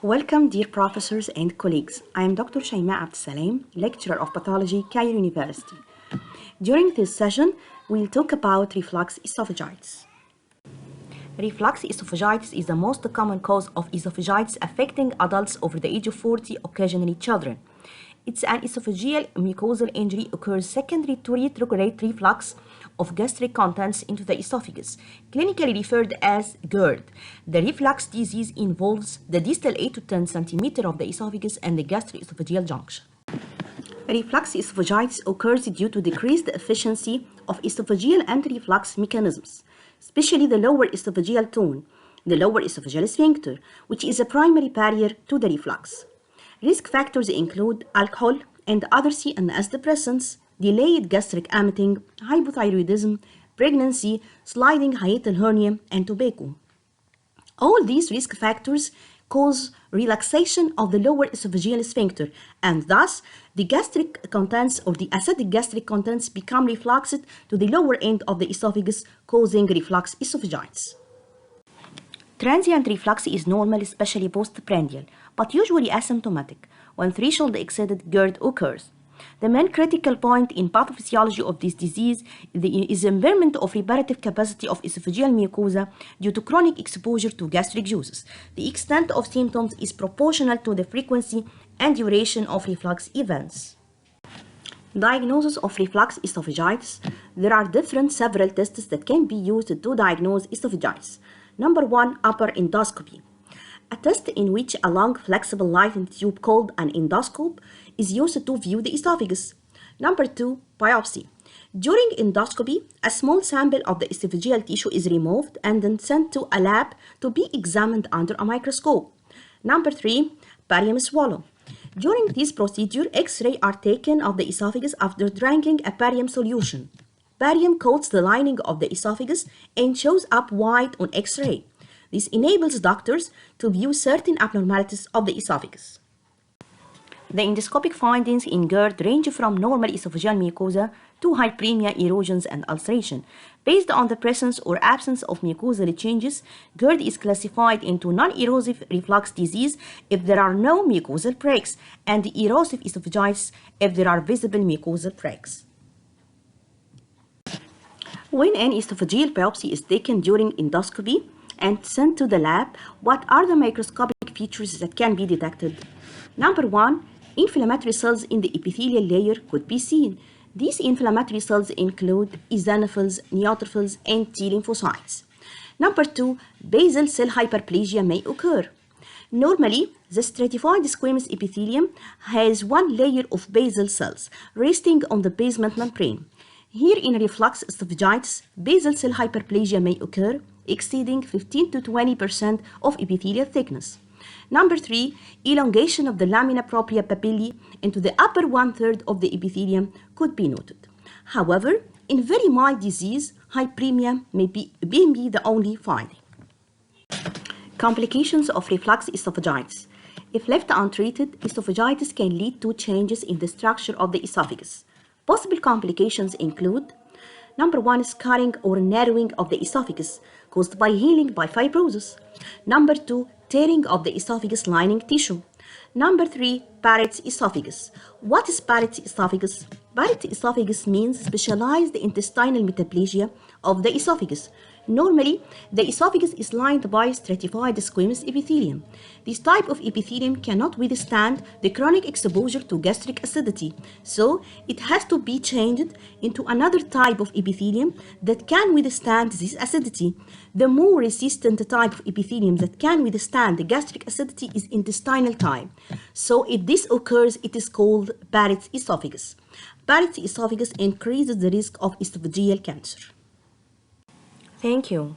Welcome, dear professors and colleagues. I am Dr. Shaimaa Ahmed, lecturer of pathology, Cairo University. During this session, we'll talk about reflux esophagitis. Reflux esophagitis is the most common cause of esophagitis affecting adults over the age of 40, occasionally children. It's an esophageal mucosal injury occurs secondary to retrograde reflux of gastric contents into the esophagus, clinically referred as GERD. The reflux disease involves the distal 8 to 10 cm of the esophagus and the gastroesophageal junction. Reflux esophagitis occurs due to decreased efficiency of esophageal anti-reflux mechanisms, especially the lower esophageal tone, the lower esophageal sphincter, which is a primary barrier to the reflux. Risk factors include alcohol and other CNS depressants, delayed gastric emptying, hypothyroidism, pregnancy, sliding hiatal hernia, and tobacco. All these risk factors cause relaxation of the lower esophageal sphincter, and thus the gastric contents or the acidic gastric contents become refluxed to the lower end of the esophagus, causing reflux esophagitis. Transient reflux is normal, especially postprandial, but usually asymptomatic. When threshold exceeded, GERD occurs. The main critical point in pathophysiology of this disease is impairment of reparative capacity of esophageal mucosa due to chronic exposure to gastric juices. The extent of symptoms is proportional to the frequency and duration of reflux events. Diagnosis of reflux esophagitis. There are several tests that can be used to diagnose esophagitis. Number 1, upper endoscopy. A test in which a long flexible Leyden tube called an endoscope is used to view the esophagus. Number 2, biopsy. During endoscopy, a small sample of the esophageal tissue is removed and then sent to a lab to be examined under a microscope. Number 3, barium swallow. During this procedure, X-rays are taken of the esophagus after drinking a barium solution. Barium coats the lining of the esophagus and shows up white on X-ray. This enables doctors to view certain abnormalities of the esophagus. The endoscopic findings in GERD range from normal esophageal mucosa to hyperemia, erosions, and ulceration. Based on the presence or absence of mucosal changes, GERD is classified into non-erosive reflux disease if there are no mucosal breaks, and erosive esophagitis if there are visible mucosal breaks. When an esophageal biopsy is taken during endoscopy and sent to the lab, what are the microscopic features that can be detected? Number 1, inflammatory cells in the epithelial layer could be seen. These inflammatory cells include eosinophils, neutrophils, and T lymphocytes. Number 2, basal cell hyperplasia may occur. Normally, the stratified squamous epithelium has one layer of basal cells resting on the basement membrane. Here in reflux esophagitis, basal cell hyperplasia may occur, exceeding 15 to 20% of epithelial thickness. Number 3, elongation of the lamina propria papillae into the upper one-third of the epithelium could be noted. However, in very mild disease, hyperemia may be the only finding. Complications of reflux esophagitis. If left untreated, esophagitis can lead to changes in the structure of the esophagus. Possible complications include: Number 1, scarring or narrowing of the esophagus caused by healing by fibrosis. Number 2, tearing of the esophagus lining tissue. Number 3, Barrett's esophagus. What is Barrett's esophagus? Barrett's esophagus means specialized intestinal metaplasia of the esophagus. Normally, the esophagus is lined by stratified squamous epithelium. This type of epithelium cannot withstand the chronic exposure to gastric acidity, so it has to be changed into another type of epithelium that can withstand this acidity. The more resistant type of epithelium that can withstand the gastric acidity is intestinal type. So if this occurs, it is called Barrett's esophagus. Barrett's esophagus increases the risk of esophageal cancer. Thank you.